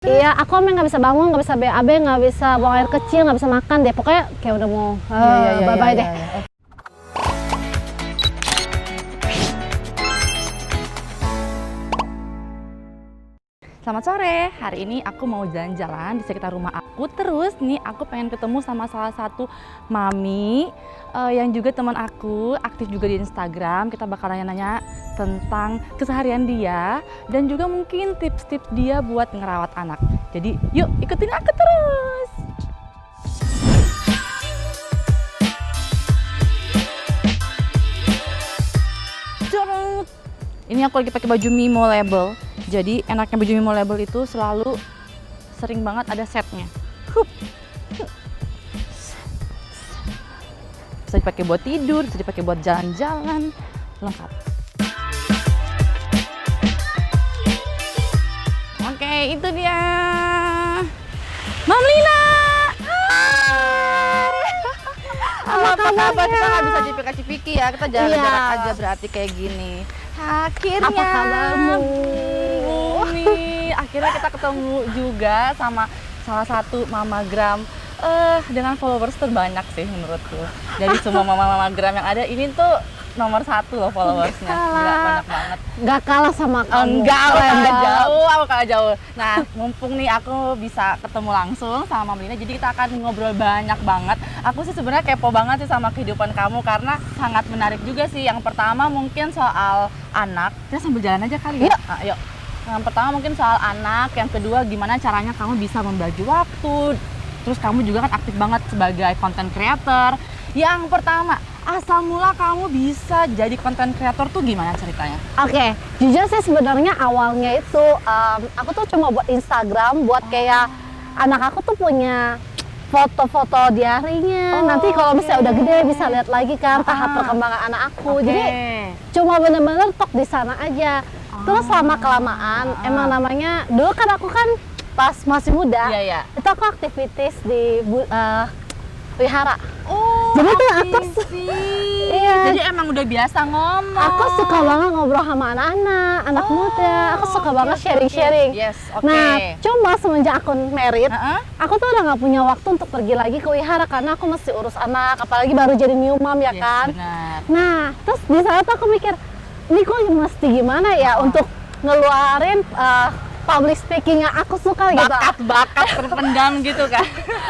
Iya, aku emang nggak bisa bangun, nggak bisa BAB, nggak bisa buang air kecil, nggak bisa makan deh. Pokoknya kayak udah mau bye-bye deh. Selamat sore, hari ini aku mau jalan-jalan di sekitar rumah aku. Terus nih aku pengen ketemu sama salah satu mami yang juga teman aku, aktif juga di Instagram. Kita bakal nanya-nanya tentang keseharian dia dan juga mungkin tips-tips dia buat ngerawat anak. Jadi yuk ikutin aku terus. Curut. Ini aku lagi pakai baju Mimo label. Jadi enaknya baju Mimo label itu selalu sering banget ada setnya. Bisa dipakai buat tidur, bisa dipakai buat jalan-jalan, lengkap. Oke, itu dia. Mam Lina. Apa kabar? Kita nggak bisa cipika-cipiki ya, kita jalan-jalan aja berarti kayak gini. Akhirnya. Apa kabarmu? Akhirnya kita ketemu juga sama salah satu mamagram dengan followers terbanyak sih menurutku. Dari semua mamagram yang ada, ini tuh nomor 1 loh followersnya. Gila, banyak banget. Gak kalah sama kamu. Enggak, aku kalah jauh. Nah, mumpung nih aku bisa ketemu langsung sama Mama Lina, jadi kita akan ngobrol banyak banget. Aku sih sebenarnya kepo banget sih sama kehidupan kamu karena sangat menarik juga sih. Yang pertama mungkin soal anak. Kita sambil jalan aja kali ya. Nah, yuk. Yang pertama mungkin soal anak, yang kedua gimana caranya kamu bisa membagi waktu. Terus kamu juga kan aktif banget sebagai content creator. Yang pertama, asal mula kamu bisa jadi content creator tuh gimana ceritanya? Oke, jujur sih sebenarnya awalnya itu aku tuh cuma buat Instagram, buat kayak anak aku tuh punya foto-foto diarinya. Nanti kalau misalnya udah gede bisa lihat lagi kan tahap perkembangan anak aku. Jadi cuma bener-bener tok di sana aja. Terus lama kelamaan, emang namanya dulu kan aku kan pas masih muda, itu aku aktivitas di wihara. Oh, jadi tuh aku jadi emang udah biasa ngomong. Aku suka banget ngobrol sama anak-anak, anak muda. Aku suka banget sharing-sharing. Nah, cuma semenjak aku married, aku tuh udah nggak punya waktu untuk pergi lagi ke wihara karena aku mesti urus anak, apalagi baru jadi new mom ya kan. Benar. Nah, terus di saat aku mikir, ini kok mesti gimana ya untuk ngeluarin public speaking yang aku suka gitu. Bakat terpendam gitu kan.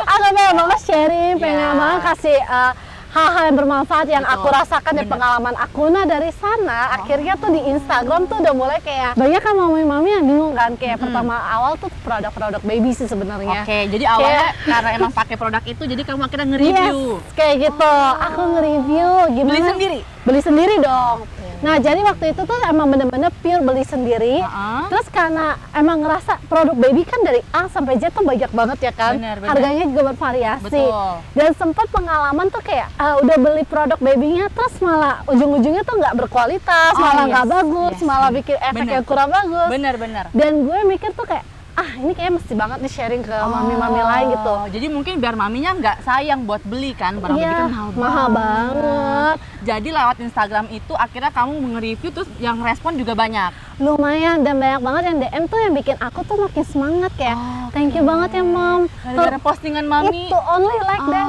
Aku pengen banget sharing, pengen banget kasih hal-hal yang bermanfaat yang aku rasakan dan pengalaman aku. Nah dari sana akhirnya tuh di Instagram tuh udah mulai kayak banyak kan mami-mami yang bingung kan kayak pertama awal tuh produk-produk baby sih sebenarnya. Oke, jadi awalnya karena emang pakai produk itu jadi kamu akhirnya nge-review. Yes, kayak gitu. Aku nge-review gimana? Beli sendiri? Beli sendiri dong. Nah jadi waktu itu tuh emang bener-bener pure beli sendiri. Terus karena emang ngerasa produk baby kan dari A sampai Z tuh banyak banget ya kan. Bener. Harganya juga bervariasi. Betul. Dan sempat pengalaman tuh kayak udah beli produk babynya terus malah ujung-ujungnya tuh nggak berkualitas, malah nggak bagus, malah bikin efek yang kurang bagus. Bener. Dan gue mikir tuh kayak ini kayak mesti banget nih sharing ke mami-mami lain gitu. Jadi mungkin biar maminya nggak sayang buat beli kan, barang begitu mahal banget. Jadi lewat Instagram itu akhirnya kamu nge-review terus yang respon juga banyak. Lumayan dan banyak banget yang DM tuh yang bikin aku tuh makin semangat kayak thank you banget ya mom. Gara-gara postingan mami. Itu only like that.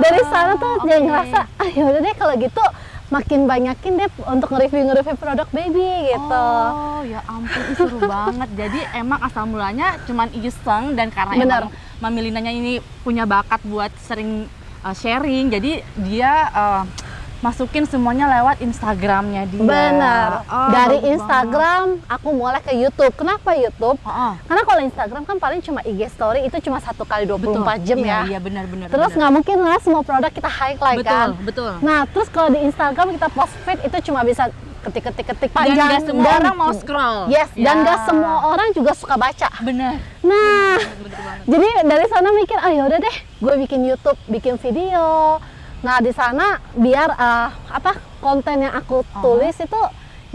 Dari sana tuh jadi ngerasa yaudah deh kalau gitu makin banyakin deh untuk nge-review produk baby gitu. Oh ya ampun, seru banget. Jadi emang asal mulanya cuman iseng dan karena emang Mami Linanya ini punya bakat buat sering sharing, jadi dia masukin semuanya lewat Instagramnya dia. Benar. Dari Instagram aku mulai ke YouTube. Kenapa YouTube? Karena kalau Instagram kan paling cuma IG story itu cuma 1 kali 24 jam ya. Iya benar. Terus nggak mungkin lah semua produk kita highlight kan. Betul. Nah terus kalau di Instagram kita post feed itu cuma bisa ketik panjang. Dan gak semua orang mau scroll. Yes. Dan gak semua orang juga suka baca. Benar. Nah, jadi dari sana mikir, yaudah deh, gue bikin YouTube, bikin video. Nah di sana biar konten yang aku tulis itu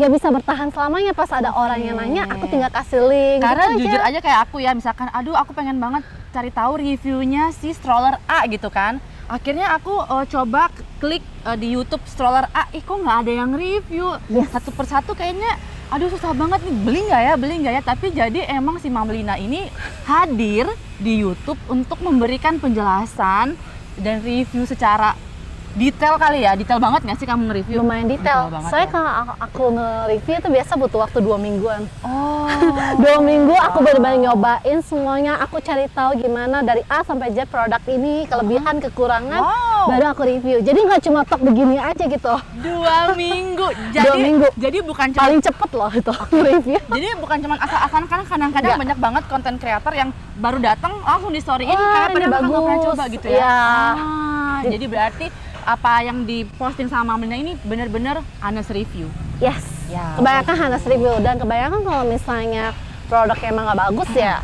ya bisa bertahan selamanya. Pas ada orang yang nanya aku tinggal kasih link. Karena gitu jujur aja kayak aku ya, misalkan aduh aku pengen banget cari tahu reviewnya si stroller A gitu kan. Akhirnya aku coba klik di YouTube stroller A, kok nggak ada yang review. Satu persatu kayaknya Aduh susah banget nih, beli nggak ya? Tapi jadi emang si Mama Lina ini hadir di YouTube untuk memberikan penjelasan dan review secara detail kali ya. Detail banget nggak sih kamu nge-review? Lumayan detail. banget Saya ya. kalau aku nge-review itu biasa butuh waktu 2 mingguan. Oh. 2 minggu aku benar-benar nyobain semuanya, aku cari tahu gimana dari A sampai Z produk ini, kelebihan, kekurangan, Wow. baru aku review. Jadi nggak cuma tok begini aja gitu. 2 minggu. Jadi, 2 minggu. Jadi bukan cuma Paling cepet loh itu review. jadi bukan cuma asal-asalan, kan kadang-kadang Nggak. banyak banget konten kreator yang baru datang langsung di storyin Wah, kayak ini padahal nggak pernah bagus. coba gitu ya. Iya. Jadi berarti apa yang diposting sama Mama Lina ini benar-benar honest review. Yes. Ya. Kebanyakan honest review dan kebanyakan kalau misalnya produknya emang nggak bagus ya.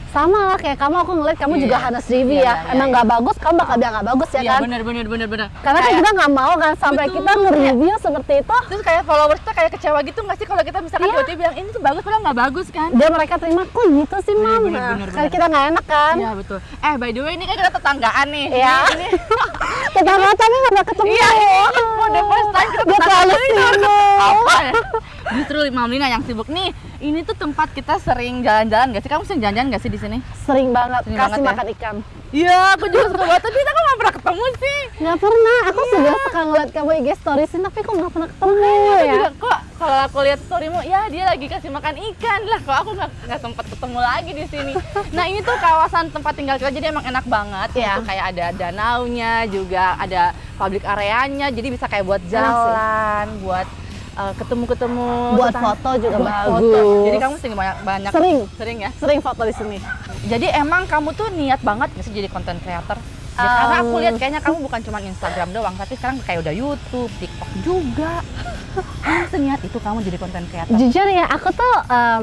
Sama lah kayak kamu, aku ngeliat kamu Iya, juga iya. honest review Iya, ya. iya, Emang iya. nggak bagus, kamu bakal bilang nggak bagus ya Iya kan? benar. Karena kan Kayak- kita nggak mau kan sampai Betul. kita nge-review seperti itu. Terus kayak followers tuh kayak kecewa gitu nggak sih kalau kita misalkan Iya. tiba-tiba bilang ini tuh bagus padahal nggak bagus kan? Dan mereka terima, kok gitu sih mam? Bener, Nah, bener, kan bener. kita nggak enak kan? Iya betul. By the way ini kan kita tetanggaan nih. Iya. Ini Tetangga tapi nggak pernah ketemu. Iya, for the first time kita Dia terlalu tetanggaan. sibuk. Apa ya? Justru Mama Lina yang sibuk nih. Ini tuh tempat kita sering jalan-jalan nggak sih? Kamu sering jalan-jalan nggak sih di sini? Sering banget Sering kasih banget ya? makan ikan. Iya, aku juga suka banget. Tapi kita kok nggak pernah ketemu sih. Nggak pernah. Aku Iya. sudah suka ngeliat kamu IG storiesin tapi kok nggak pernah ketemu Aku ya. juga kok kalau aku lihat storymu, ya dia lagi kasih makan ikan lah. Kok aku nggak sempat ketemu lagi di sini. Nah ini tuh kawasan tempat tinggal kita, jadi emang enak banget. Iya. Itu kayak ada danaunya, juga ada public areanya, jadi bisa kayak buat Enak sih. jalan, buat ketemu-ketemu, Buat tetangga. foto juga Buat bagus. foto. Jadi kamu sering banyak Sering. ya. Sering foto di sini. Jadi emang kamu tuh niat banget nggak sih jadi content creator? Ya, karena aku lihat kayaknya kamu bukan cuma Instagram doang, tapi sekarang kayak udah YouTube, TikTok juga. Emang seniat itu kamu jadi content creator? Jujur ya, aku tuh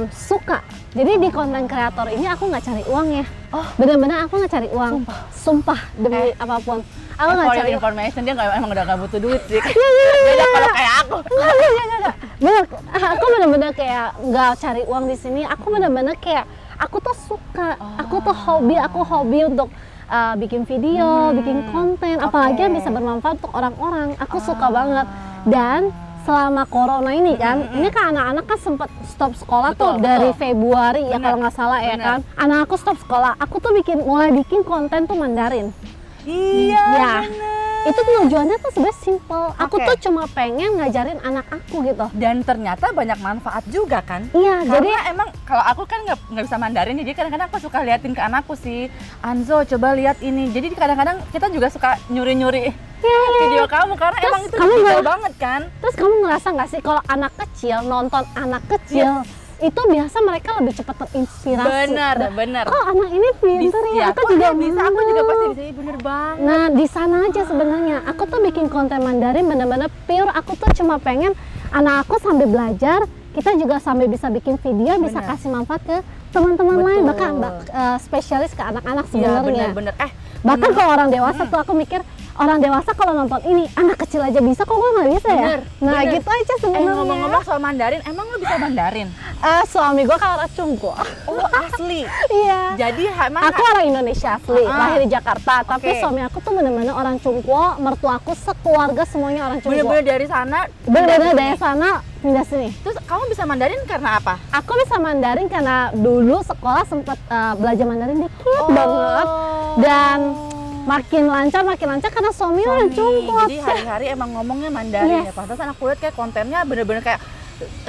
suka. Jadi di konten kreator ini aku nggak cari uang ya. Oh. Bener-bener aku nggak cari uang. Sumpah demi apapun. Aku nggak For cari your uang. information, dia emang udah gak butuh duit sih. Iya. Beda kalau kayak aku. Enggak. Bener, aku bener-bener kayak nggak cari uang di sini. Aku bener-bener kayak aku tuh suka. Aku tuh hobi untuk bikin video, bikin konten, apalagi yang bisa bermanfaat untuk orang-orang. Aku suka banget. Dan selama corona ini kan, ini kan anak-anak kan sempat stop sekolah tuh Betul, dari betul. Februari ya Bener, kalau nggak salah ya bener. kan. Anak aku stop sekolah, aku tuh mulai bikin konten tuh Mandarin. Iya, Ya. Itu tujuannya tuh sebenarnya simple. Aku Oke. tuh cuma pengen ngajarin anak aku gitu. Dan ternyata banyak manfaat juga kan? Iya, jadi Karena emang kalau aku kan nggak bisa Mandarin, jadi kadang-kadang aku suka liatin ke anakku sih, Anzo coba lihat ini. Jadi kadang-kadang kita juga suka nyuri-nyuri video kamu karena Terus emang itu kamu detail nggak- banget kan? terus kamu ngerasa nggak sih kalau anak kecil nonton anak kecil itu biasa mereka lebih cepat terinspirasi. Bener. Kok anak ini pinter ya? Aku kok juga dia bisa, aku juga mau. pasti bisa. Iya, bener banget. Nah, di sana aja sebenarnya. Aku tuh bikin konten Mandarin bener-bener pure. Aku tuh cuma pengen anak aku sambil belajar, kita juga sambil bisa bikin video, bisa Bener. kasih manfaat ke teman-teman lain, Betul. bahkan spesialis ke anak-anak Iya sebenarnya. bener-bener. Bahkan kalau orang dewasa tuh aku mikir orang dewasa kalau nonton ini, anak kecil aja bisa, kok gue nggak bisa ya? Bener, Nah bener. gitu aja sebenarnya. Ngomong-ngomong soal Mandarin, emang lu bisa Mandarin? Suami gue kan orang Cungko. Oh asli. Iya. Jadi emang Aku orang Indonesia asli, lahir di Jakarta. Tapi Oke. suami aku tuh bener-bener orang Cungko, mertua aku sekeluarga semuanya orang Cungko. bener-bener dari sana. Bener-bener pindah dari sini. sana pindah sini. Terus kamu bisa Mandarin karena apa? Aku bisa Mandarin karena dulu sekolah sempet belajar Mandarin dikit banget. Dan makin lancar karena suami orang Cungko. Jadi hari-hari emang ngomongnya Mandarin ya. Yes. Pantesan aku lihat kayak kontennya bener-bener kayak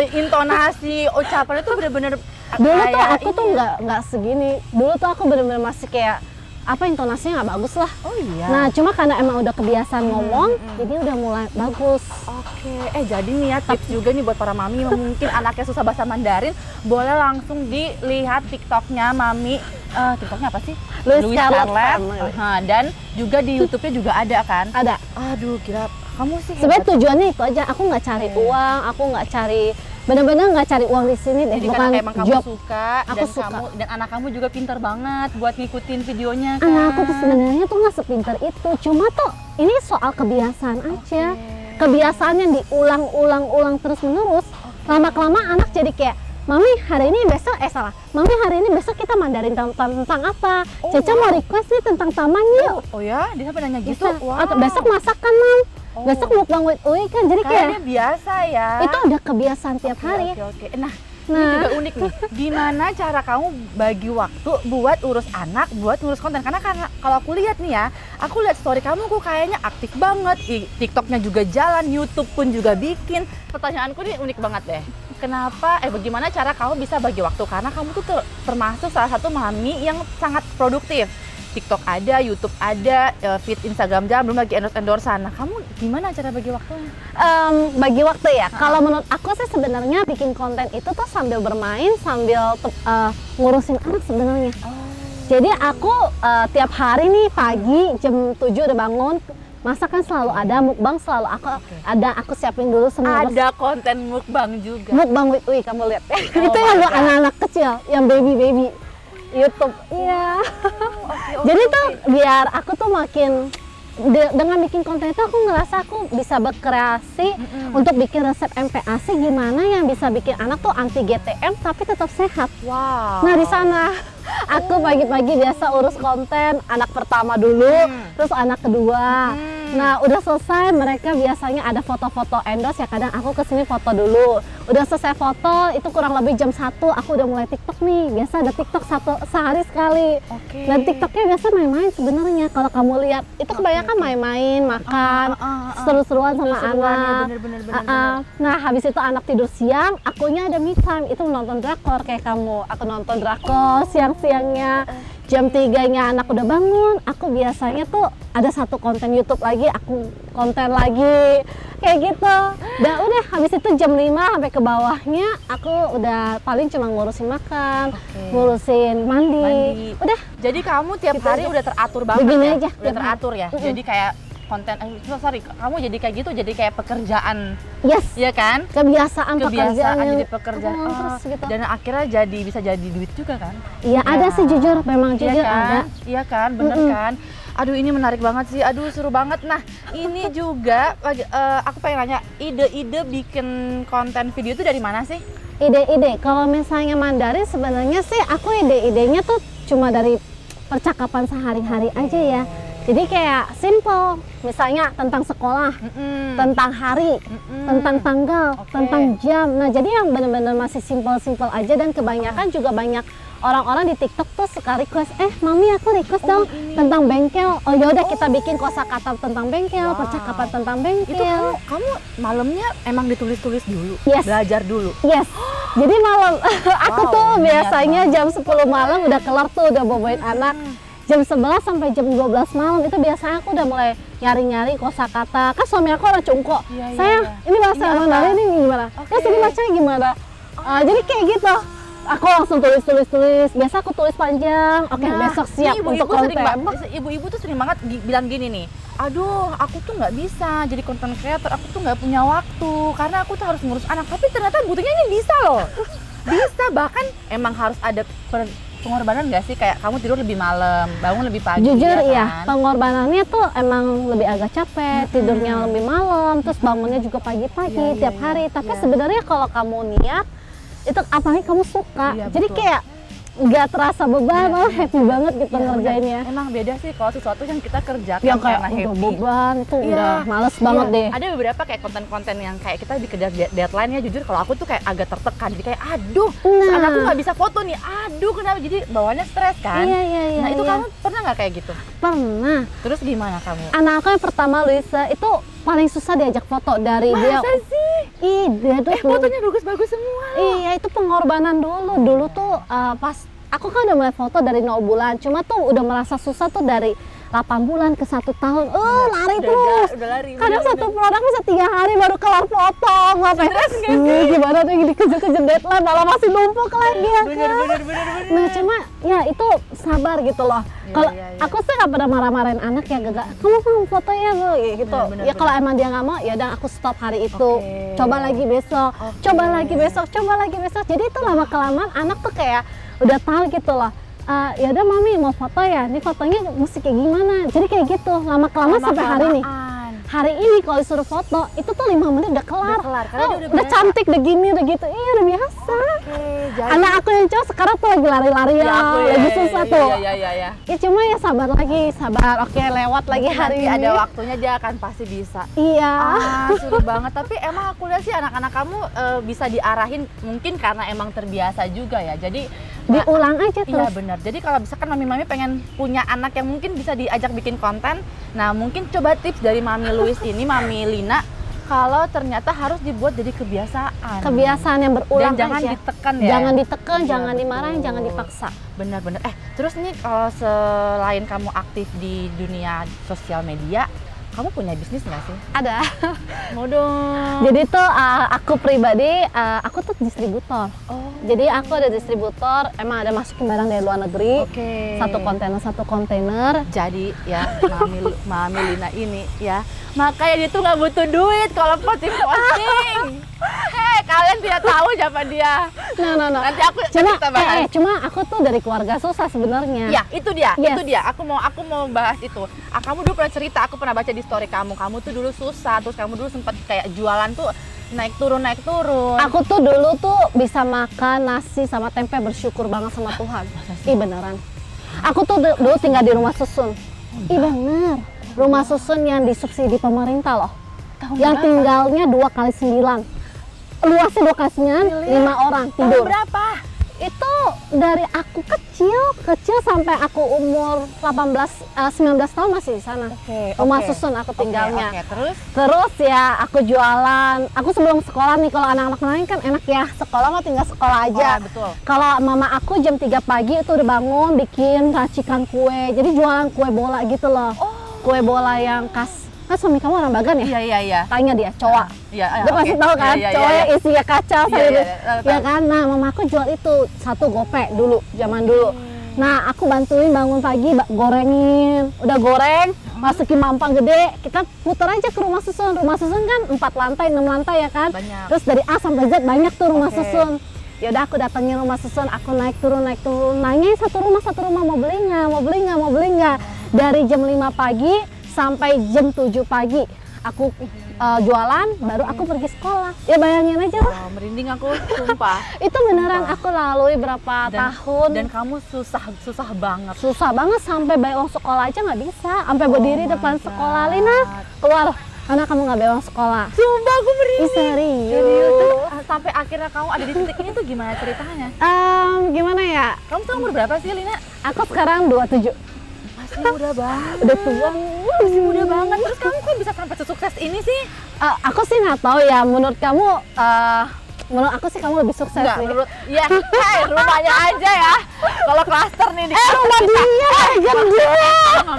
intonasi, ucapannya tuh bener-bener Dulu tuh kayak aku ini. tuh nggak segini. Dulu tuh aku bener-bener masih kayak apa intonasinya nggak bagus lah. Oh iya. Nah cuma karena emang udah kebiasaan ngomong, jadi udah mulai bagus. Oke, jadi nih ya tips juga nih buat para mami yang mungkin anaknya susah bahasa Mandarin, boleh langsung dilihat TikToknya mami. TikToknya apa sih? Louis Scarlett Family. Dan juga di YouTube-nya juga ada kan? Ada. Aduh, kira kamu sih Sebenarnya hebat. tujuannya itu aja. Aku nggak cari uang, aku nggak cari bener-bener nggak cari uang di sini deh. Jadi Bukan karena emang kamu job. suka, Aku dan suka. dan anak kamu juga pintar banget buat ngikutin videonya kan? Anak aku tuh sebenarnya tuh nggak sepinter itu. Cuma tuh ini soal kebiasaan aja. Kebiasaan yang diulang-ulang terus-menerus. Lama-kelamaan anak jadi kayak Mami hari ini besok Mami hari ini besok kita Mandarin tentang apa? Oh, Caca mau request nih tentang taman yuk. Oh ya, dia sampai nanya gitu. Bisa. Atau besok masakan Mam. besok mukbang with Uy kan, jadi Karena kayak dia biasa ya. itu udah kebiasaan tiap hari. Oke. Nah, ini Nah. juga unik nih. Gimana cara kamu bagi waktu buat urus anak, buat ngurus konten? Karena kalau aku lihat nih ya, aku lihat story kamu kok kayaknya aktif banget. TikToknya juga jalan, YouTube pun juga bikin. Pertanyaanku nih unik banget deh. Bagaimana cara kamu bisa bagi waktu? Karena kamu tuh termasuk salah satu mami yang sangat produktif. TikTok ada, YouTube ada, feed Instagram jalan, belum lagi endorse-endorsean. Nah, kamu gimana cara bagi waktunya? Bagi waktu ya, kalau menurut aku sih sebenarnya bikin konten itu tuh sambil bermain, sambil ngurusin anak sebenarnya. Jadi aku tiap hari nih pagi jam 7 udah bangun, masak kan selalu ada, mukbang selalu aku siapin dulu semua. Ada konten mukbang juga. Mukbang with Uy, kamu lihat ya. Itu yang buat anak-anak kecil, yang baby YouTube. Iya. Jadi tuh biar aku tuh makin dengan bikin konten itu aku ngerasa aku bisa berkreasi untuk bikin resep MPASI gimana yang bisa bikin anak tuh anti GTM tapi tetap sehat. Wow. Nah di sana aku pagi-pagi biasa urus konten anak pertama dulu, terus anak kedua. Nah udah selesai mereka biasanya ada foto-foto endorse ya, kadang aku kesini foto dulu. Udah selesai foto itu kurang lebih jam 1 aku udah mulai TikTok nih. Biasa ada TikTok sehari sekali. Dan TikToknya biasa main-main sebenarnya kalau kamu lihat itu kebanyakan main-main, makan, seru-seruan sama anak. Nah habis itu anak tidur siang, akunya ada me time itu nonton drakor kayak kamu. Aku nonton drakor siang-siangnya. Jam 3-nya anak udah bangun, aku biasanya tuh ada satu konten YouTube lagi, aku konten lagi kayak gitu. Dan udah habis itu jam 5 sampai ke bawahnya aku udah paling cuma ngurusin makan, ngurusin mandi. Udah. Jadi kamu tiap Gitu hari aja. udah teratur banget Begini ya? aja, Udah tiap teratur ya? Jadi kayak konten, kamu jadi kayak gitu, jadi kayak pekerjaan, Yes. ya kan? Kebiasaan pekerjaan yang jadi pekerjaan. terus gitu. Dan akhirnya bisa jadi duit juga kan? Iya ada sih jujur, memang jujur Iya kan? ada. Iya kan, bener kan? Aduh ini menarik banget sih, aduh seru banget. Nah ini juga aku pengen nanya, ide-ide bikin konten video itu dari mana sih? Ide-ide, kalau misalnya Mandarin sebenarnya sih aku ide-idenya tuh cuma dari percakapan sehari-hari aja ya. Jadi kayak simple, misalnya tentang sekolah, tentang hari, tentang tanggal, tentang jam. Nah jadi yang benar-benar masih simple-simple aja dan kebanyakan juga banyak orang-orang di TikTok tuh suka request, mami aku request dong tentang bengkel. Oh yaudah kita bikin kosakata tentang bengkel, percakapan tentang bengkel. Itu kamu malamnya emang ditulis-tulis dulu, Yes. belajar dulu. Yes. Jadi malam aku Wow, tuh niat biasanya jam 10 malam udah kelar tuh udah bawain anak. Jam 11 sampai jam 12 malam itu biasanya aku udah mulai nyari-nyari kosakata. Kan suami aku orang Cungko. Iya, Sayang, iya. ini bahasa Ini apa? Mandarin ini gimana? Terus ini bacanya gimana? Jadi kayak gitu. Aku langsung tulis. Biasa aku tulis panjang. Oke, besok siap ini untuk ibu-ibu konten. ibu-ibu tuh sering banget bilang gini nih, aduh aku tuh nggak bisa jadi content creator, aku tuh nggak punya waktu karena aku tuh harus ngurus anak. Tapi ternyata buktinya ini bisa loh. Bisa, bahkan emang harus ada pengorbanan nggak sih, kayak kamu tidur lebih malam, bangun lebih pagi. Jujur ya iya, kan? pengorbanannya tuh emang lebih agak capek, tidurnya lebih malam, terus bangunnya juga pagi-pagi tiap hari. Tapi sebenarnya kalau kamu niat, itu apalagi kamu suka, Iya, jadi betul. kayak nggak terasa beban, malah happy banget gitu Iya, ngerjainnya. bener. Emang beda sih kalau sesuatu yang kita kerjakan Yang kayak karena udah happy. beban itu Iya. udah males banget Iya, deh. Ada beberapa kayak konten-konten yang kayak kita dikejar deadline ya, jujur kalau aku tuh kayak agak tertekan, jadi kayak aduh, Nah. anakku nggak bisa foto nih, aduh kenapa, jadi bawaannya stres kan. Iya. Nah itu iya. kamu pernah nggak kayak gitu? Pernah. Terus gimana kamu? Anak aku yang pertama Luisa itu paling susah diajak foto dari dia. Masa sih? Dia tuh Fotonya bagus-bagus semua. Iya itu pengorbanan dulu. Dulu tuh pas aku kan udah mulai foto dari 0 bulan, cuma tuh udah merasa susah tuh dari 8 bulan ke 1 tahun. Lari terus. Udah lari. Kadang satu produk bisa 3 hari baru kelar potong. Gimana tuh dikejar-kejar deadline malah masih numpuk lagi ya kan? Bener. Nah cuma ya itu sabar gitu loh. Kalau iya. aku sih nggak pernah marah-marahin anak ya, gak kamu mau foto ya Bu gitu. Bener, Ya kalau emang dia nggak mau ya udah aku stop hari itu. Oke. Coba lagi besok, coba lagi besok. Jadi itu lama kelamaan anak tuh kayak udah tahu gitu loh. Ya udah mami mau foto ya, ini fotonya mesti kayak gimana. Jadi kayak gitu lama kelamaan sampai hari nih. hari ini kalau disuruh foto itu tuh 5 menit udah kelar. Karena dia udah Udah biasa. cantik, udah gini, udah gitu. Iya, udah biasa. Oke, jadi Anak aku yang cowok sekarang tuh lagi lari-lari ya, lagi susah tuh. Iya. Ya cuma ya sabar lagi, sabar. Oke, lewat lagi hari Nanti ini. ada waktunya dia akan pasti bisa. Iya. Seru banget. Tapi emang aku lihat sih anak-anak kamu bisa diarahin mungkin karena emang terbiasa juga ya. Jadi Diulang aja iya terus. benar. Jadi kalau misalkan mami-mami pengen punya anak yang mungkin bisa diajak bikin konten, nah mungkin coba tips dari Mami Louis ini, Mami Lina, kalau ternyata harus dibuat jadi kebiasaan. Kebiasaan yang berulang Dan jangan aja. ditekan ya. Jangan ditekan, Iya, jangan dimarahin, betul. jangan dipaksa. Benar-benar. Terus nih kalau selain kamu aktif di dunia sosial media, kamu punya bisnis nggak sih? Ada. Mau dong. Jadi tuh aku pribadi, aku tuh distributor. Oh. Jadi aku ada distributor, emang ada masukin barang dari luar negeri. Oke. Satu kontainer. Jadi ya Mami Lina ini ya, makanya dia tuh nggak butuh duit kalau posting. Hei, kalian tidak tahu siapa dia. No. Nanti aku kita bahas. Cuma aku tuh dari keluarga susah sebenarnya. Ya, itu dia, Yes. itu dia. Aku mau bahas itu. Kamu dulu pernah cerita, aku pernah baca di story kamu. Kamu tuh dulu susah, terus kamu dulu sempat kayak jualan tuh naik turun. Aku tuh dulu tuh bisa makan nasi sama tempe, bersyukur banget sama Tuhan. Ih beneran. Aku tuh dulu tinggal di rumah susun. Ih bener. Rumah susun yang disubsidi pemerintah loh. Tahun Yang berapa? tinggalnya 2x9. Luasnya 2x9, 5 orang Tahun tidur. berapa? Itu dari aku kecil sampai aku umur 19 tahun masih di sana. Oke, Rumah oke. susun aku tinggalnya. Oke, terus? Terus ya aku jualan. Aku sebelum sekolah nih, kalau anak-anak lain kan enak ya, sekolah mah tinggal sekolah aja. Oh, betul. Kalau mama aku jam 3 pagi itu udah bangun bikin racikan kue. Jadi jualan kue bola gitu loh. Kue bola yang khas. Kan suami kamu orang Bagan ya? Iya. Tanya dia, cowok. Iya, Dia oke. pasti tahu kan, Iya. cowoknya isinya kacau Iya, saya iya, tahu. ya kan. Nah, mama aku jual itu 1 gope dulu, zaman dulu. Nah, aku bantuin bangun pagi, gorengin. Udah goreng, masukin mampang gede, kita putar aja ke rumah susun. Rumah susun kan 4 lantai, 6 lantai ya kan. Banyak. Terus dari A sampai Z banyak tuh rumah Oke. susun. Ya udah aku datengin rumah susun, aku naik turun. Nanyain satu rumah mau beli nggak. Dari jam 5 pagi sampai jam 7 pagi. Aku jualan, baru aku pergi sekolah. Ya bayangin aja lah. Oh, merinding aku, sumpah. Itu beneran aku lalui berapa tahun. Dan kamu susah banget. Susah banget, sampai bayar uang sekolah aja nggak bisa. Sampai berdiri my depan God. sekolah. Lina, keluar. Anak kamu nggak bayar uang sekolah. Sumpah aku merinding. Ih, serius. Terus sampai akhirnya kamu ada di titik ini tuh gimana ceritanya? Gimana ya? Kamu tuh umur berapa sih, Lina? Aku sekarang 27. Masih muda banget. Udah tua. Masih muda banget. Terus kamu kok bisa sampai sesukses ini sih? Aku sih nggak tahu ya. Menurut kamu, menurut aku sih kamu lebih sukses Enggak, nih. menurut ya, rumahnya aja ya. Kalau klaster nih di Rumah dia, gede.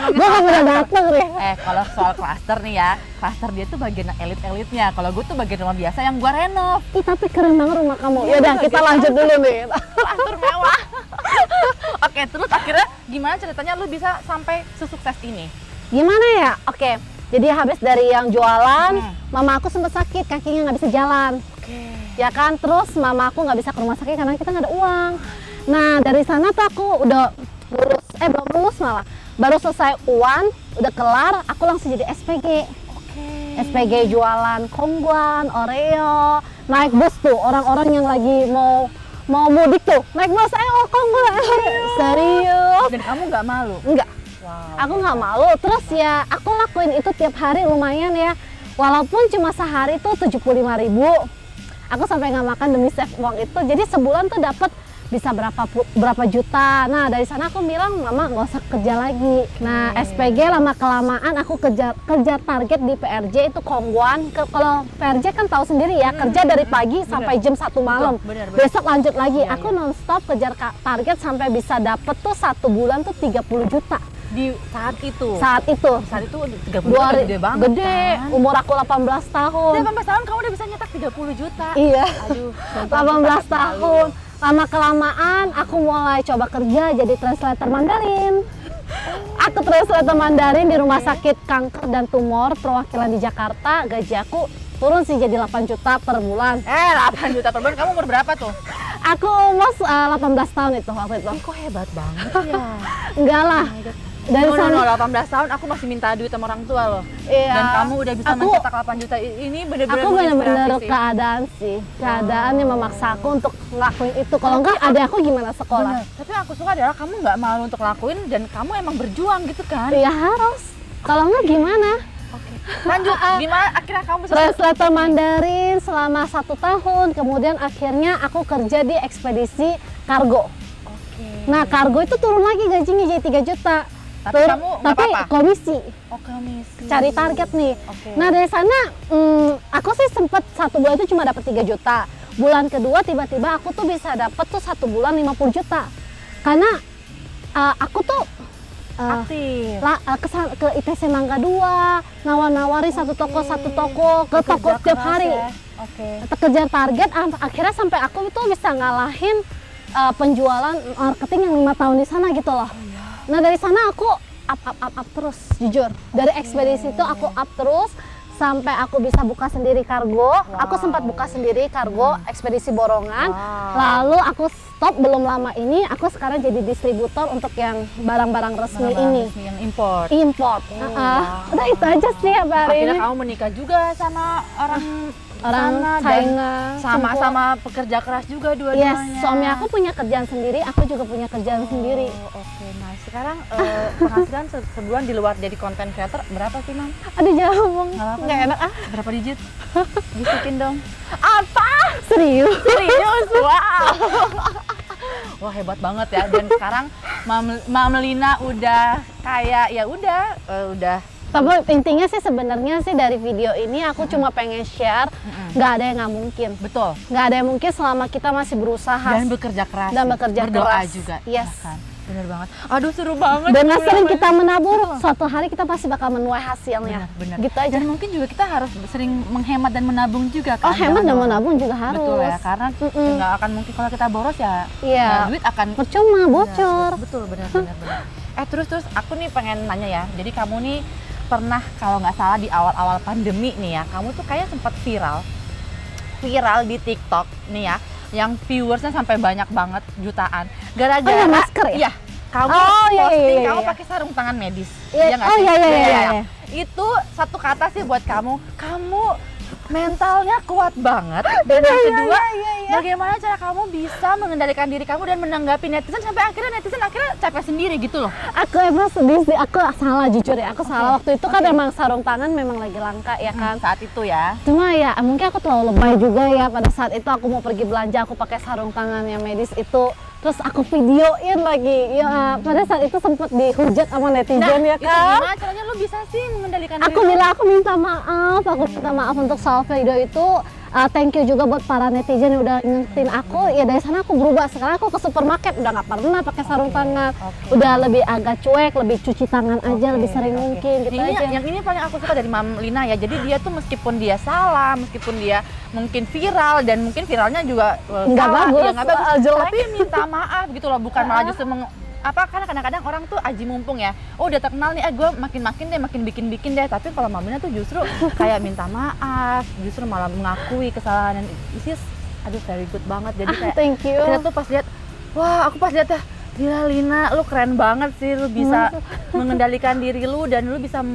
Gue nggak pernah dateng deh. kalau soal klaster nih ya, klaster dia tuh bagian elit-elitnya. Kalau gue tuh bagian rumah biasa yang gue renov. Ih, tapi keren banget rumah kamu. Iya, Ya udah, bagus. kita lanjut dulu nih. Klaster mewah. Oke, terus akhirnya gimana ceritanya lu bisa sampai sesukses ini? Gimana ya? Oke, jadi habis dari yang jualan, Hmm. mama aku sempat sakit, kakinya nggak bisa jalan. Oke. Ya kan, terus mama aku nggak bisa ke rumah sakit karena kita nggak ada uang. Nah, dari sana tuh aku udah lulus, belum lulus malah. Baru selesai UAN, udah kelar, aku langsung jadi SPG. SPG jualan kongguan, Oreo, naik bus tuh, orang-orang yang lagi mau mudik tuh, naik bus, kongguan, serius. Dan kamu nggak malu? Enggak, Wow. aku nggak malu. Terus ya, aku lakuin itu tiap hari lumayan ya. Walaupun cuma sehari tuh 75.000, aku sampai nggak makan demi save uang itu. Jadi sebulan tuh dapat bisa berapa juta. Nah, dari sana aku bilang, mama nggak usah kerja lagi. Nah, SPG lama kelamaan aku kerja target di PRJ itu kongguan. Kalau PRJ kan tahu sendiri ya, kerja dari pagi sampai jam 1 malam. Bener. Besok lanjut lagi. Iya, Aku nonstop kejar target sampai bisa dapet tuh 1 bulan tuh 30 juta. Di saat itu? Saat itu. Saat itu 30 juta gede banget Gede. kan? Umur aku 18 tahun. 18 tahun kamu udah bisa nyetak 30 juta. Iya. Aduh, 18 tahun. Lama kelamaan aku mulai coba kerja jadi translator Mandarin. Aku translator Mandarin di Rumah Sakit Kanker dan Tumor Perwakilan di Jakarta. Gaji aku turun sih jadi 8 juta per bulan. 8 juta per bulan. Kamu umur berapa tuh? Aku almost 18 tahun itu waktu itu. Kok hebat banget ya? Enggak lah. Dari No, sana 18 tahun aku masih minta duit sama orang tua loh. iya. Dan kamu udah bisa Aku- mencetak 8 juta. Ini bener-bener Aku benar-benar menginspirasi sih. keadaan sih. Keadaan yang memaksa aku untuk ngelakuin itu. Kalau enggak ada aku gimana sekolah? Bener. Tapi yang aku suka adalah kamu nggak malu untuk lakuin dan kamu emang berjuang gitu kan. Ya harus. Kalau enggak gimana? Oke. Lanjut, gimana akhirnya kamu Translator Mandarin selama 1 tahun. Kemudian akhirnya aku kerja di ekspedisi kargo. Oke. Nah, kargo itu turun lagi gajinya jadi 3 juta. Tapi kamu nggak tapi apa-apa? komisi, Oh, komisi. cari target nih. Oke. Nah, dari sana aku sih sempet 1 bulan itu cuma dapat 3 juta. Bulan kedua tiba-tiba aku tuh bisa dapat tuh 1 bulan 50 juta. Karena aku tuh aktif. ke ITC Mangga 2, nawar-nawari satu toko ke toko Bekerja setiap keras hari. ya. Oke. Kejar target, akhirnya sampai aku tuh bisa ngalahin penjualan marketing yang 5 tahun di sana gitu loh. Nah dari sana aku up terus, jujur. Dari ekspedisi itu aku up terus sampai aku bisa buka sendiri kargo. Aku sempat buka sendiri kargo ekspedisi borongan. Lalu aku stop belum lama ini. Aku sekarang jadi distributor untuk yang barang-barang resmi ini. Resmi yang import. Import. Udah itu aja sih ya hari Akhirnya ini. kamu menikah juga sama orang Orang sana China. dan sama-sama pekerja keras juga dua-duanya. Yes, suami aku punya kerjaan sendiri, aku juga punya kerjaan sendiri. Oke, nah sekarang penghasilan sebulan di luar jadi content creator berapa sih, Mam? Aduh jangan ngomong, Nggak apa-apa. nggak enak ah. Berapa digit? Bisikin dong. Apa? Serius? Serius? Wow. Wah, hebat banget ya. Dan sekarang Mam Lina udah kayak ya udah Tapi intinya sih sebenarnya sih dari video ini aku cuma pengen share, nggak ada yang nggak mungkin. betul. Nggak ada yang mungkin selama kita masih berusaha Dan bekerja keras. dan sih. bekerja Berdoa keras. juga. Yes. ya kan? Bener banget. Aduh, seru banget. Dengan Gue sering namanya. kita menabur, suatu hari kita pasti bakal menuai hasilnya. Benar. Gitu aja. Dan mungkin juga kita harus sering menghemat dan menabung juga kan. Oh hemat dan Jangan menabung juga harus. Betul ya, karena nggak akan mungkin kalau kita boros ya, Iya. ya duit akan Percuma bocor. Betul, benar. Terus aku nih pengen nanya ya. Jadi kamu nih pernah kalau nggak salah di awal-awal pandemi nih ya, kamu tuh kayak sempat viral di TikTok nih ya, yang viewersnya sampai banyak banget jutaan. Gara-gara yang masker ya? Iya. Kamu Oh, iya, posting iya. kamu pakai sarung tangan medis. Iya, nggak oh, sih? iya. Itu satu kata sih buat kamu. Kamu mentalnya kuat banget. Dan yang kedua, bagaimana cara kamu bisa mengendalikan diri kamu dan menanggapi netizen sampai akhirnya netizen capek sendiri gitu loh. Aku emang sedih sih, aku salah jujur ya, aku salah waktu itu kan emang sarung tangan memang lagi langka ya kan. Saat itu ya. Cuma ya mungkin aku terlalu lebay juga ya pada saat itu aku mau pergi belanja aku pakai sarung tangan yang medis itu, terus aku videoin lagi ya pada saat itu sempat dihujat sama netizen ya itu kan. gimana caranya lu bisa sih mengendalikan Aku diri? bilang aku minta maaf untuk soal video itu. Thank you juga buat para netizen yang udah ngingetin aku. Ya dari sana aku berubah. Sekarang aku ke supermarket udah nggak pernah pakai sarung tangan. Udah lebih agak cuek, lebih cuci tangan aja, lebih sering mungkin gitu Ini aja. yang ini paling aku suka dari Mam Lina ya. Jadi dia tuh meskipun dia salah, meskipun dia mungkin viral dan mungkin viralnya juga Nggak salah, bagus, ya nggak bagus, jelek. tapi minta maaf gitu loh, bukan malah justru karena kadang-kadang orang tuh aji mumpung ya. Oh udah terkenal nih, gue makin bikin deh. Tapi kalau Mam Lina tuh justru kayak minta maaf, justru malah mengakui kesalahan dan aduh very good banget. Jadi kayak Thank you. kita tuh pas lihat, wah aku pas lihat ya, gila Lina, lu keren banget sih, lu bisa mengendalikan diri lu dan lu bisa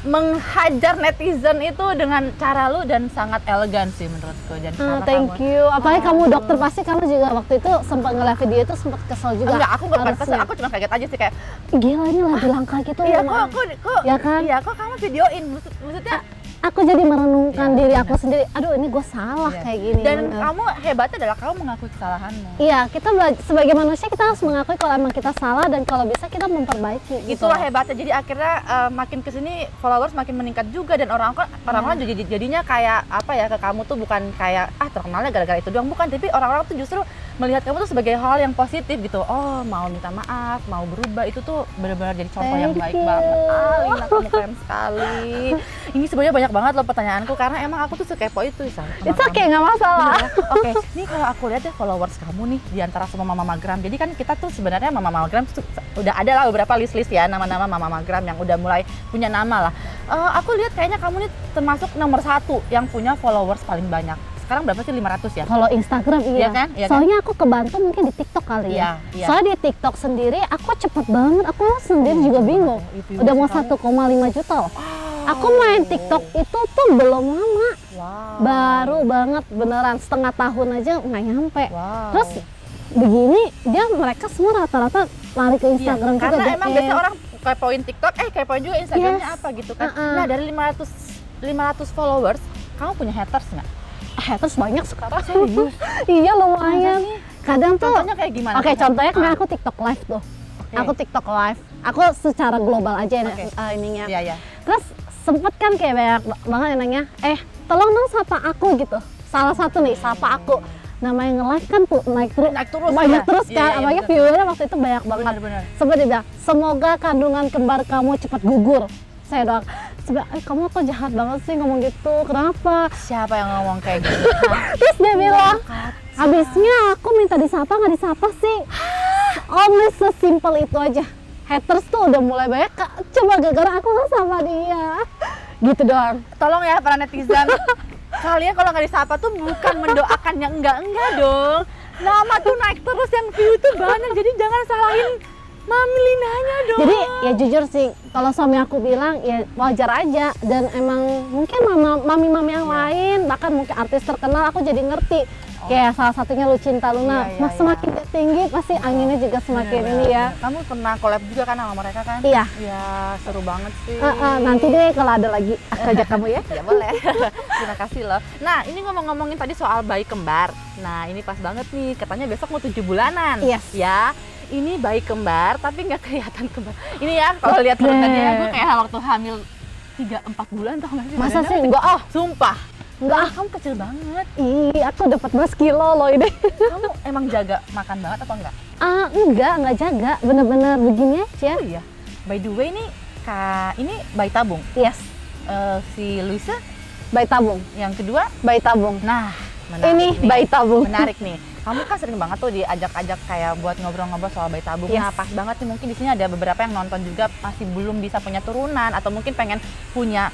menghajar netizen itu dengan cara lu dan sangat elegan sih menurutku. Dan karena Thank kamu, you. Apalagi kamu dokter pasti kamu juga waktu itu sempat ngeliat video itu sempat kesel juga. enggak, aku nggak kesel, Harusnya. aku cuma kaget aja sih kayak, Gila ini lagi langka gitu. iya emang. kok Ya kan? iya kok kamu videoin, maksudnya Aku jadi merenungkan Iya, diri aku sendiri. Aduh ini gue salah iya. kayak gini. Dan bener. kamu hebatnya adalah kamu mengakui kesalahanmu. Iya, kita sebagai manusia kita harus mengakui kalau emang kita salah dan kalau bisa kita memperbaiki. Gitu. Itulah hebatnya. Jadi akhirnya makin kesini followers makin meningkat juga dan orang-orang jadinya kayak apa ya, ke kamu tuh bukan kayak terkenalnya gara-gara itu doang, bukan, tapi orang-orang tuh justru melihat kamu tuh sebagai hal yang positif gitu. Oh, mau minta maaf, mau berubah, itu tuh benar-benar jadi contoh yang baik you. banget. Lina, kamu keren sekali. Ini sebenarnya banyak banget loh pertanyaanku karena emang aku tuh kepo itu Isa. It's okay, nggak masalah. Oke, nih kalau aku lihat ya followers kamu nih di antara semua mama-magram. Jadi kan kita tuh sebenarnya mama-magram tuh udah ada lah beberapa list-list ya nama-nama mama-magram yang udah mulai punya nama lah. Aku lihat kayaknya kamu nih termasuk nomor 1 yang punya followers paling banyak. sekarang berapa sih, 500 ya? Kalau Instagram iya. Iya kan? Iya kan? Soalnya aku kebantu mungkin di TikTok kali ya. Iya. Soalnya di TikTok sendiri aku cepet banget. Aku sendiri juga bingung. Udah mau 1,5 juta loh. Aku main TikTok itu tuh belum lama. Baru banget beneran setengah tahun aja nggak nyampe. Terus begini mereka semua rata-rata lari ke Instagram juga. Karena emang DM. biasa orang kepoin TikTok, kepoin juga Instagramnya apa gitu kan. Nah, dari 500 followers, kamu punya haters nggak? Haters banyak sekarang. Serius? Iya lumayan. Kadang tuh. Contohnya kayak gimana? Oke, contohnya kemarin aku TikTok live tuh. Aku TikTok live. Aku secara global aja ininya. Iya. Terus sempet kan kayak banyak banget yang nanya, tolong dong sapa aku gitu. Salah satu nih, sapa aku. Namanya nge-live kan tuh naik terus banyak terus kan. Apalagi viewernya waktu itu banyak banget. Benar. Sempet dia bilang, semoga kandungan kembar kamu cepat gugur. Saya doang. Sebenarnya kamu kok jahat banget sih ngomong gitu. Kenapa? Siapa yang ngomong kayak gitu? Terus dia bilang, habisnya aku minta disapa nggak disapa sih. Only sesimpel itu aja. Haters tuh udah mulai banyak. Coba gara-gara aku nggak sama dia. Gitu doang. Tolong ya para netizen. Kalian kalau nggak disapa tuh bukan mendoakan yang enggak dong. Nama tuh naik terus, yang view tuh banyak. Jadi jangan salahin Mami Linanya dong. Jadi ya jujur sih, kalau suami aku bilang ya wajar aja. Dan emang mungkin mami-mami yang lain, bahkan mungkin artis terkenal, aku jadi ngerti. Kayak salah satunya Lucinta Luna, semakin dia tinggi pasti anginnya juga semakin ini ya. Kamu pernah collab juga kan sama mereka kan? Iya. Iya, seru banget sih. Nanti deh kalau ada lagi aku ajak kamu ya. Ya boleh. Terima kasih loh. Nah, ini ngomongin tadi soal bayi kembar. Nah, ini pas banget nih, katanya besok mau 7 bulanan. Yes. Ya. Ini bayi kembar tapi nggak kelihatan kembar. Ini ya kalau lihat perutnya gue kayak waktu hamil 3-4 bulan, tau nggak sih? Masa sih? Enggak Sumpah. Enggak, kamu kecil banget. Ih, aku dapat 12 kilo loh ini. Kamu emang jaga makan banget apa enggak? Enggak jaga, bener-bener begini aja. Oh iya. By the way nih, ini bayi tabung. Yes. Si Luisa Bayi tabung. yang kedua Bayi tabung. Nah, menarik ini nih. bayi tabung. Menarik nih. Kamu kan sering banget tuh diajak-ajak kayak buat ngobrol-ngobrol soal bayi tabung. Yes. Nah, pas banget nih, mungkin di sini ada beberapa yang nonton juga masih belum bisa punya turunan atau mungkin pengen punya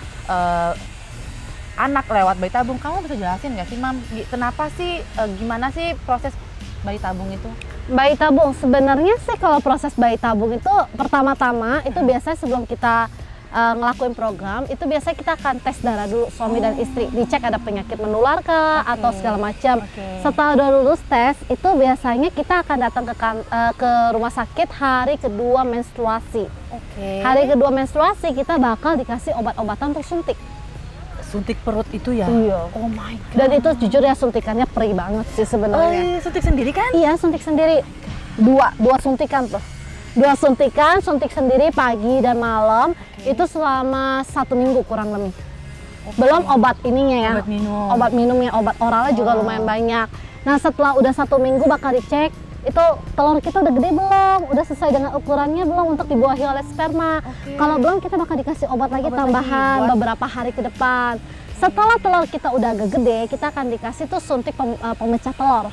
anak lewat bayi tabung. Kamu bisa jelasin nggak sih, Mam? Kenapa sih, gimana sih proses bayi tabung itu? Bayi tabung sebenarnya sih kalau proses bayi tabung itu pertama-tama itu biasanya sebelum kita ngelakuin program itu biasanya kita akan tes darah dulu suami dan istri, dicek ada penyakit menular kah atau segala macam. Setelah udah lulus tes itu biasanya kita akan datang ke rumah sakit hari kedua menstruasi. Hari kedua menstruasi kita bakal dikasih obat-obatan untuk suntik. Suntik perut itu ya? Iya. Oh my god. Dan itu jujur ya suntikannya perih banget sih sebenarnya. Suntik sendiri kan? Iya, suntik sendiri. Dua suntikan tuh. Suntik sendiri pagi dan malam. Itu selama 1 minggu kurang lebih. Belum obat ininya ya. Obat minumnya, obat oralnya juga lumayan banyak. Nah, setelah udah 1 minggu bakal dicek itu telur kita udah gede belum, udah sesuai dengan ukurannya belum untuk dibuahi oleh sperma. Kalau belum kita bakal dikasih obat lagi tambahan beberapa hari ke depan. Setelah telur kita udah agak gede, kita akan dikasih tuh suntik pemecah telur.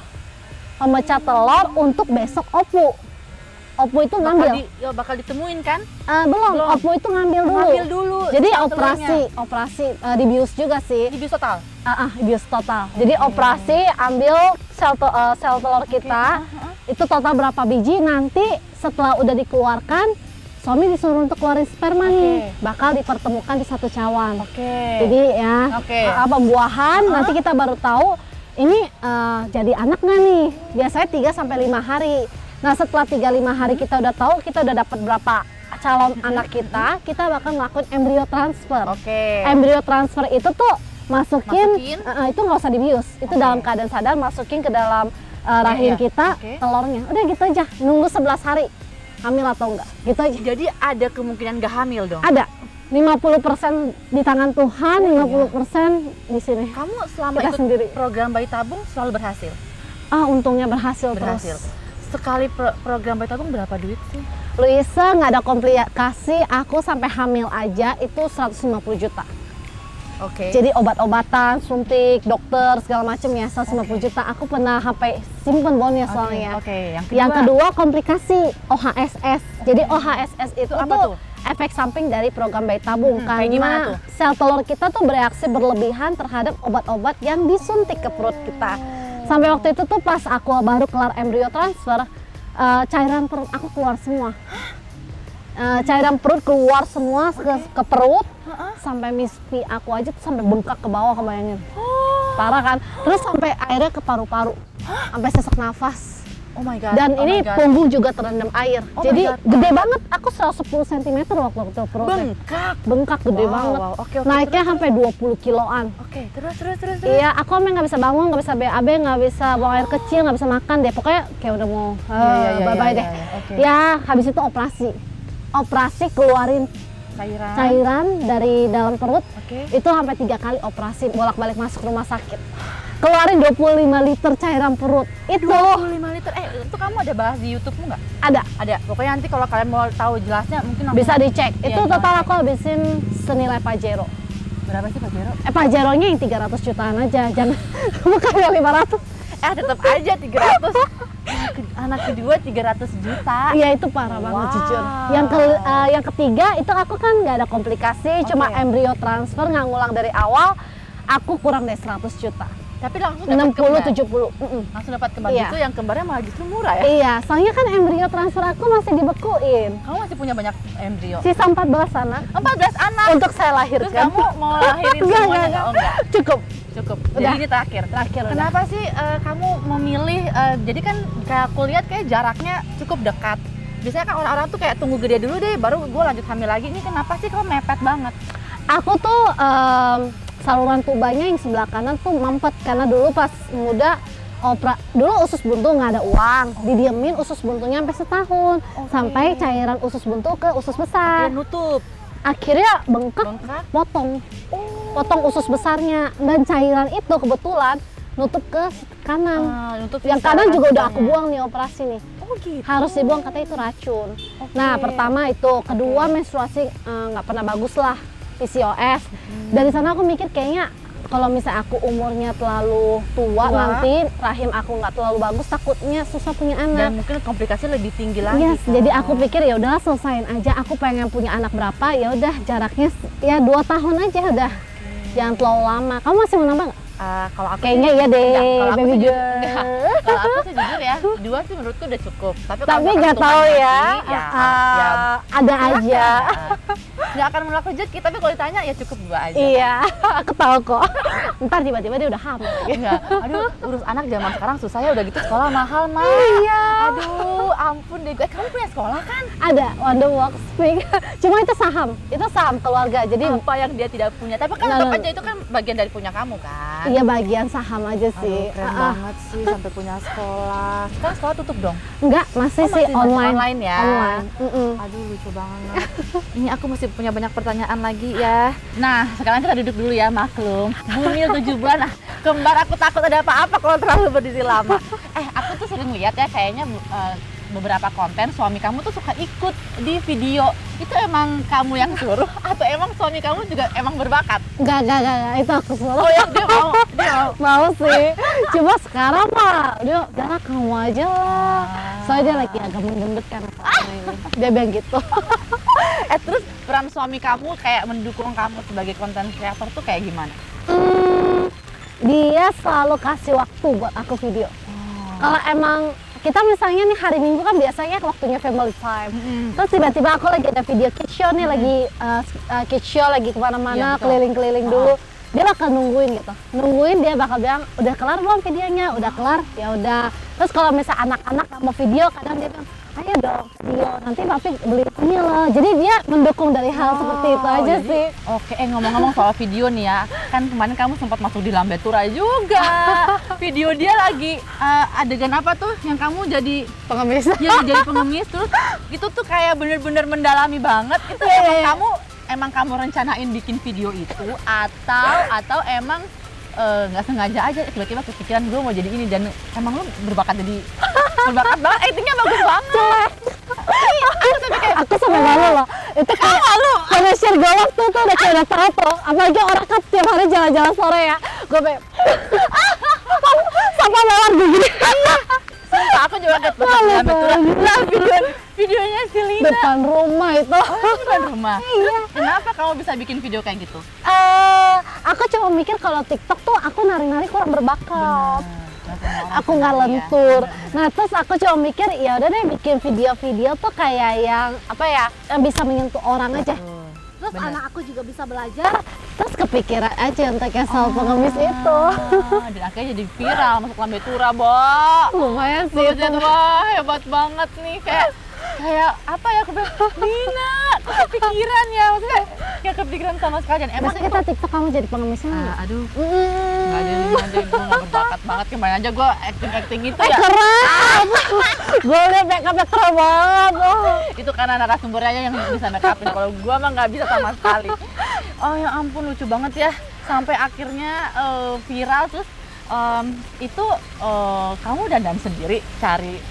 Pemecah telur untuk besok OPU. OPU itu ngambil. Bakal ditemuin kan? Belum. OPU itu ngambil dulu. Jadi operasi dibius juga sih. Dibius total? Dibius total. Jadi operasi ambil sel telur kita. Itu total berapa biji, nanti setelah udah dikeluarkan suami disuruh untuk keluarin sperma nih, bakal dipertemukan di satu cawan. Jadi ya pembuahan nanti kita baru tahu ini jadi anak nggak nih, biasanya 3-5 hari. Nah setelah 3-5 hari kita udah tahu, kita udah dapat berapa calon anak kita bakal melakukan embrio transfer. Embrio transfer itu tuh masukin. Itu nggak usah dibius, itu dalam keadaan sadar masukin ke dalam rahim kita telurnya. Udah gitu aja, nunggu 11 hari hamil atau enggak, gitu aja. Jadi ada kemungkinan nggak hamil dong? Ada, 50% di tangan Tuhan, 50% di sini. Kamu selama kita ikut sendiri. program bayi tabung selalu berhasil? Untungnya berhasil. Terus. Sekali program bayi tabung berapa duit sih? Luisa nggak ada komplikasi, aku sampai hamil aja itu 150 juta. Jadi obat-obatan, suntik, dokter, segala macam ya 150 juta. Aku pernah sampai simpen bonnya soalnya. Yang kedua komplikasi OHSS. Jadi OHSS itu apa tuh? efek samping dari program bayi tabung kayak gimana karena tuh? sel telur kita tuh bereaksi berlebihan terhadap obat-obat yang disuntik ke perut kita. Sampai waktu itu tuh pas aku baru kelar embrio transfer, cairan perut aku keluar semua. Cairan perut keluar semua ke perut, sampai mispi aku aja tuh sampai bengkak ke bawah, kebayangin. Parah kan? Terus sampai airnya ke paru-paru, sampai sesak nafas. Oh my god. Dan ini punggung juga terendam air. Oh my Jadi God. gede banget. Aku 110 cm waktu itu perutnya. Bengkak gede Wow, banget. wow. Oke, Naiknya sampai 20 kiloan. Oke, terus. Iya, aku emang nggak bisa bangun, nggak bisa BAB, nggak bisa buang air kecil, nggak bisa makan deh. Pokoknya kayak udah mau bye-bye deh. Oke. Ya, habis itu operasi keluarin cairan dari dalam perut. Oke. Itu sampai 3 kali operasi, bolak-balik masuk rumah sakit. Keluarin 25 liter cairan perut. Itu 25 liter. Itu kamu ada bahas di YouTube-mu nggak? Ada. Pokoknya nanti kalau kalian mau tahu jelasnya mungkin langsung bisa dicek. Iya, Itu total langsung aku habisin senilai Pajero. berapa sih Pajero? Pajeronya yang 300 jutaan aja, jangan bukan yang 500. Tetap aja 300. Anak kedua 300 juta. Iya, itu parah banget Wow. jujur. Yang ketiga itu aku kan nggak ada komplikasi, cuma embrio transfer nggak ngulang dari awal. Aku kurang dari 100 juta. Tapi langsung dapat kembar. 60-70. Langsung dapat kembar Iya. gitu, yang kembarnya malah justru murah ya. Iya, soalnya kan embrio transfer aku masih dibekuin. Kamu masih punya banyak embrio. Sisa 14 anak 14 anak. untuk saya lahirkan. Terus kamu mau lahirin Enggak, semuanya enggak. nggak? Oh enggak. Cukup. Jadi Udah. ini terakhir. Udah. Kenapa sih kamu memilih? Jadi kan kayak aku lihat kayak jaraknya cukup dekat. Biasanya kan orang-orang tuh kayak tunggu gede dulu deh, baru gue lanjut hamil lagi. Ini kenapa sih kamu mepet banget? Aku tuh saluran tubanya yang sebelah kanan tuh mampet karena dulu pas muda dulu usus buntu nggak ada uang, didiemin usus buntunya sampai setahun, sampai cairan usus buntu ke usus besar. Nutup. Akhirnya bengkak, potong usus besarnya, dan cairan itu kebetulan nutup ke kanan. Nutup Yang kanan juga udah aku buang nih operasi nih. Oh gitu. Harus dibuang, katanya itu racun. Nah, pertama itu, kedua menstruasi nggak pernah bagus lah, PCOS. Dari sana aku mikir kayaknya kalau misalnya aku umurnya terlalu tua nanti rahim aku nggak terlalu bagus, takutnya susah punya anak. Dan mungkin komplikasi lebih tinggi lagi. Yes, jadi aku pikir ya udahlah selesain aja. Aku pengen punya anak berapa, ya udah jaraknya ya 2 tahun aja udah. Jangan terlalu lama. Kamu masih mau nambah nggak? Kalau aku Kayaknya iya deh, kalau aku baby sih girl. kalau aku sih jujur ya, 2 sih menurutku udah cukup. Tapi Nggak tahu ya, ada aja. Nggak akan menolak rezeki, tapi kalau ditanya ya cukup 2 aja. Iya, aku tahu kok. Ntar tiba-tiba dia udah hamil lagi. Enggak. Aduh, urus anak zaman sekarang susah ya, udah gitu sekolah mahal, Mak. Iya. Aduh, ampun deh. Kamu punya sekolah kan? Ada Wonder Works Speak. Cuma itu saham keluarga. Jadi Apa yang dia tidak punya? Tapi kan tetap aja itu kan bagian dari punya kamu kan? iya, bagian saham aja sih. Aduh, keren banget sih sampai punya sekolah. Sekarang sekolah tutup dong? Enggak, masih sih masih online. online ya? Online. Aduh, lucu banget. Ini aku masih punya banyak pertanyaan lagi ya. Nah, sekarang kita duduk dulu ya, maklum. Bumil 7 bulan. Nah, kembar aku takut ada apa-apa kalau terlalu berdiri lama. Aku tuh sering lihat ya, kayaknya beberapa konten suami kamu tuh suka ikut di video. Itu emang kamu yang suruh atau emang suami kamu juga emang berbakat? Enggak, itu aku suruh. Oh ya, dia mau. Mau sih. Cuma sekarang mah dia udah kamu aja lah. Soalnya dia lagi agak menggendut kan sekarang ini. Dia bilang gitu. Terus peran suami kamu kayak mendukung kamu sebagai konten kreator tuh kayak gimana? Dia selalu kasih waktu buat aku video. Kalau emang kita misalnya nih hari Minggu kan biasanya waktunya family time. Terus tiba-tiba aku lagi ada video kids show nih, lagi kids show lagi kemana-mana, keliling-keliling dulu. Dia bakal nungguin gitu. Dia bakal bilang, udah kelar belum videonya? Udah kelar? Ya udah. Terus kalau misalnya anak-anak mau video, kadang dia bilang, ayo dong video, nanti papi beli ini loh. Jadi dia mendukung dari hal seperti itu aja sih. Oke, ngomong-ngomong soal video nih ya, kan kemarin kamu sempat masuk di Lambe Tura juga. Video dia lagi adegan apa tuh yang kamu jadi Pengemis. ya jadi pengemis, terus itu tuh kayak bener-bener mendalami banget. Itu emang kamu rencanain bikin video itu atau emang nggak sengaja aja tiba-tiba kepikiran gue mau jadi ini, dan emang lu berbakat banget, actingnya bagus banget. Aku sampai malu loh. Itu kayak karena share golok tuh udah kayak udah tato. Apalagi orang kan tiap hari jalan-jalan sore ya. Gue kayak sampai mawar gue gini. Sumpah, aku juga liat banget Lambe Tura. Nah, videonya si Lina. depan rumah itu. Depan rumah. Iya. Kenapa kamu bisa bikin video kayak gitu? Aku cuma mikir kalau TikTok tuh aku nari-nari kurang berbakat. Aku nggak ya. lentur. Nah terus aku cuma mikir ya udah deh bikin video-video tuh kayak yang apa ya, yang bisa menyentuh orang aja. Terus bener. anak aku juga bisa belajar. Terus kepikiran aja untuk yang soal pengemis itu. Dan akhirnya jadi viral, masuk lambe tura, Bo. Lumayan sih itu. Jadi wah hebat banget nih, kayak apa ya, aku bilang, Lina, kok kepikiran ya, maksudnya kayak kepikiran sama sekali. Dan emang Masa kita TikTok kamu jadi pengemisnya? aduh, nggak jadi gue nggak berbakat banget. Kemarin aja gue acting itu ya. Keren! Gue udah make-up keren banget. Itu karena narasumbernya aja yang bisa make upin, kalau gue mah nggak bisa sama sekali. Oh ya ampun, lucu banget ya, sampai akhirnya viral. Terus itu kamu dandan sendiri, cari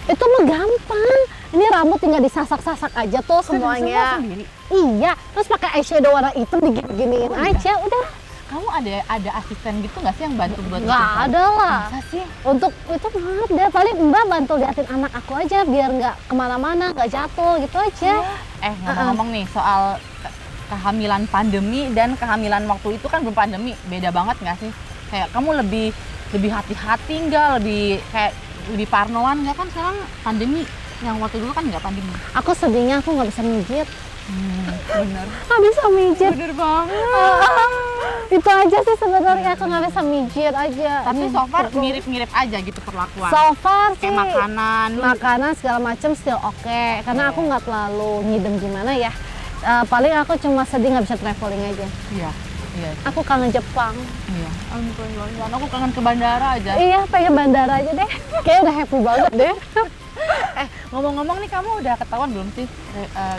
Itu mah gampang. Ini rambut tinggal disasak-sasak aja tuh semua semuanya. sendiri. Iya, terus pakai eyeshadow warna hitam digini-giniin aja, udah. Kamu ada asisten gitu nggak sih yang bantu buat Nggak bikin ada lah. Masa sih? Untuk itu nggak ada, paling Mbak bantu liatin anak aku aja biar nggak kemana-mana, nggak jatuh gitu aja. Ngomong-ngomong nih soal kehamilan pandemi dan kehamilan waktu itu kan belum pandemi, beda banget nggak sih? Kayak kamu lebih hati-hati nggak? Lebih parnoan nggak? Kan sekarang pandemi, yang waktu dulu kan nggak pandemi. Aku sedihnya aku nggak bisa mijit. Bener. Nggak bisa mijit. Bener banget. Itu aja sih sebenarnya, aku nggak bisa mijit aja. Tapi so far mirip-mirip aja gitu perlakuan. So far sih Kayak makanan, segala macam still oke. Karena aku nggak terlalu ngidem gimana ya. Paling aku cuma sedih nggak bisa traveling aja. Iya. Aku kangen Jepang. Iya. Ampun, aku kangen ke bandara aja. Iya, pengen bandara aja deh. Kayaknya udah happy banget deh. Ngomong-ngomong nih, kamu udah ketahuan belum sih?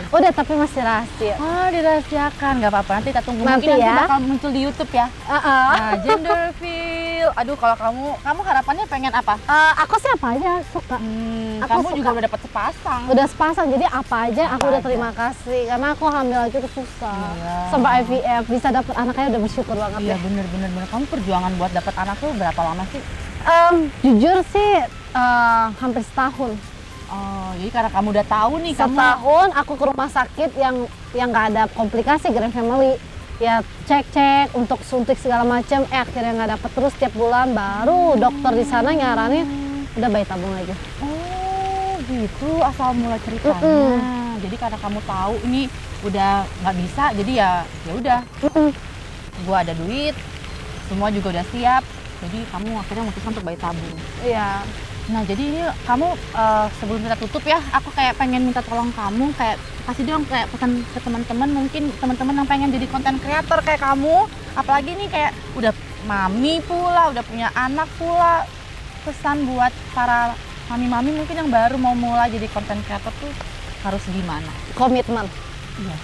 Udah, tapi masih rahasia. Dirahasiakan, nggak apa-apa. Nanti kita tunggu. Nanti Mungkin ya. nanti bakal muncul di YouTube ya. Nah, gender reveal. Aduh, kalau kamu harapannya pengen apa? Aku sih apa aja suka. Aku Kamu suka. juga udah dapat sepasang. Udah sepasang, jadi apa aja aku Apa udah aja. terima kasih. Karena aku hamil aja tuh susah. Iya. Sampai IVF bisa dapet anaknya udah bersyukur banget Iya, ya. bener. Kamu perjuangan buat dapat anak tuh berapa lama sih? Jujur sih hampir setahun. Oh, jadi karena kamu udah tahu nih, Setahun aku ke rumah sakit yang nggak ada komplikasi, Grand Family. Ya cek untuk suntik segala macam, akhirnya nggak dapet, terus tiap bulan baru dokter di sana nyaranin udah bayi tabung aja. Oh, gitu asal mula ceritanya. Jadi karena kamu tahu ini udah nggak bisa, jadi ya udah. Gua ada duit, semua juga udah siap. Jadi kamu akhirnya memutuskan untuk bayi tabung. Iya. Nah, jadi ini kamu sebelum kita tutup ya, aku kayak pengen minta tolong kamu, kayak kasih dong kayak pesan ke teman-teman, mungkin teman-teman yang pengen jadi konten kreator kayak kamu, apalagi nih kayak udah mami pula, udah punya anak pula. Pesan buat para mami-mami mungkin yang baru mau mulai jadi konten kreator tuh harus gimana? Komitmen. Iya.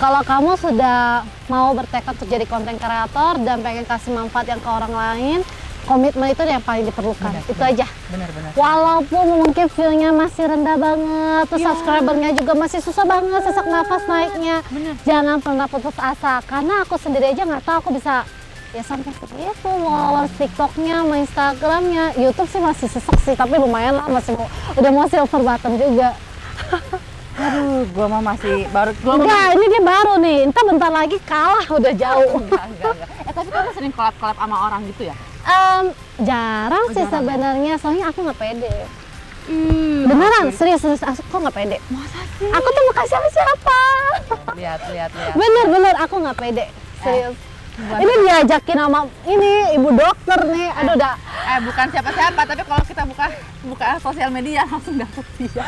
Kalau kamu sudah mau bertekad untuk jadi konten kreator dan pengen kasih manfaat yang ke orang lain, komitmen itu yang paling diperlukan. Itu aja. Bener. Walaupun mungkin view-nya masih rendah banget, terus subscribernya juga masih susah banget, sesak nafas naiknya. Bener. Jangan pernah putus asa, karena aku sendiri aja nggak tahu aku bisa ya sampai segitu. Followers TikToknya, sama Instagramnya, YouTube sih masih sesek sih, tapi lumayan lah, udah mau silver button juga. Aduh, gua mah masih baru. Enggak, ini dia baru nih, entah bentar lagi kalah, udah jauh. Enggak. Tapi kamu sering collab sama orang gitu ya? Jarang sih jarang ya? sebenarnya, soalnya aku nggak pede. Beneran, serius, aku nggak pede. Masa sih? Aku tuh bukan siapa-siapa. Lihat. Bener, aku nggak pede, serius. Ini diajakin sama ini ibu dokter nih, aduh udah. Bukan siapa-siapa, tapi kalau kita buka sosial media langsung dapet dia.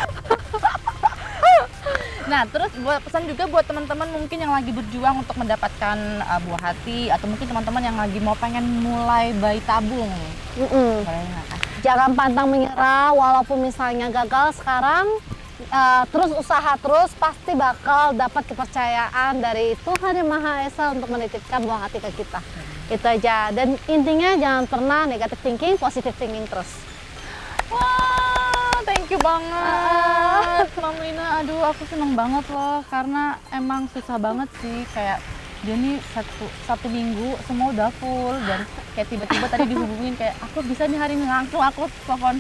Nah, terus buat pesan juga buat teman-teman mungkin yang lagi berjuang untuk mendapatkan buah hati, atau mungkin teman-teman yang lagi mau pengen mulai bayi tabung. Boleh nggak, Kak? Jangan pantang menyerah, walaupun misalnya gagal sekarang, terus usaha terus, pasti bakal dapat kepercayaan dari Tuhan Yang Maha Esa untuk menitipkan buah hati ke kita. Itu aja. Dan intinya jangan pernah negative thinking, positive thinking terus. Wah, thank you banget, Mam Lina. Aduh, aku seneng banget loh, karena emang susah banget sih. Kayak dia nih satu minggu semua udah full, dan kayak tiba-tiba tadi dihubungin kayak aku bisa nih hari ini langsung aku telepon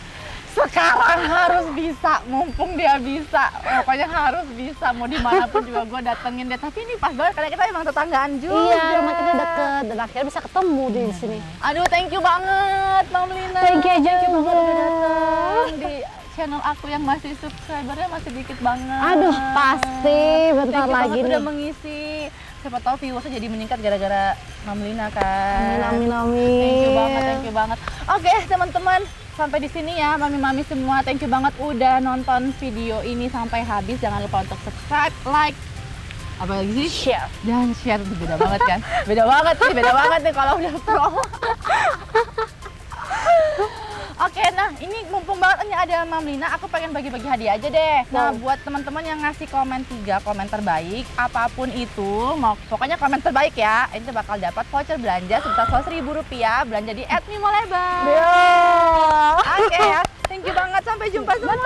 sekarang harus bisa, mumpung dia bisa, pokoknya harus bisa, mau dimanapun juga gue datengin deh. Tapi ini pas banget karena kita emang tetanggaan juga. Iya, rumah kita deket dan akhirnya bisa ketemu di sini. Aduh, thank you banget Mam Lina. Thank you aja banget juga. udah datang di channel aku yang masih subscribernya masih dikit banget. Aduh, pasti bentar Thank you lagi banget udah nih. mengisi. Siapa tahu viewersnya jadi meningkat gara-gara Mam Lina kan. Amin, amin, amin. Thank you banget. Oke, teman-teman, sampai di sini ya, mami-mami semua. Thank you banget udah nonton video ini sampai habis. Jangan lupa untuk subscribe, like, apa lagi sih? Share. Dan share itu beda banget kan? Beda banget nih kalau udah pro. Oke, nah ini mumpung banget ini ada Mam Lina, aku pengen bagi-bagi hadiah aja deh. Nah, buat teman-teman yang ngasih komen 3 komen terbaik, apapun itu, mau pokoknya komen terbaik ya, ini bakal dapat voucher belanja sebesar Rp100.000 belanja di @mimolebar. Yo. Oke ya, thank you banget, sampai jumpa semua.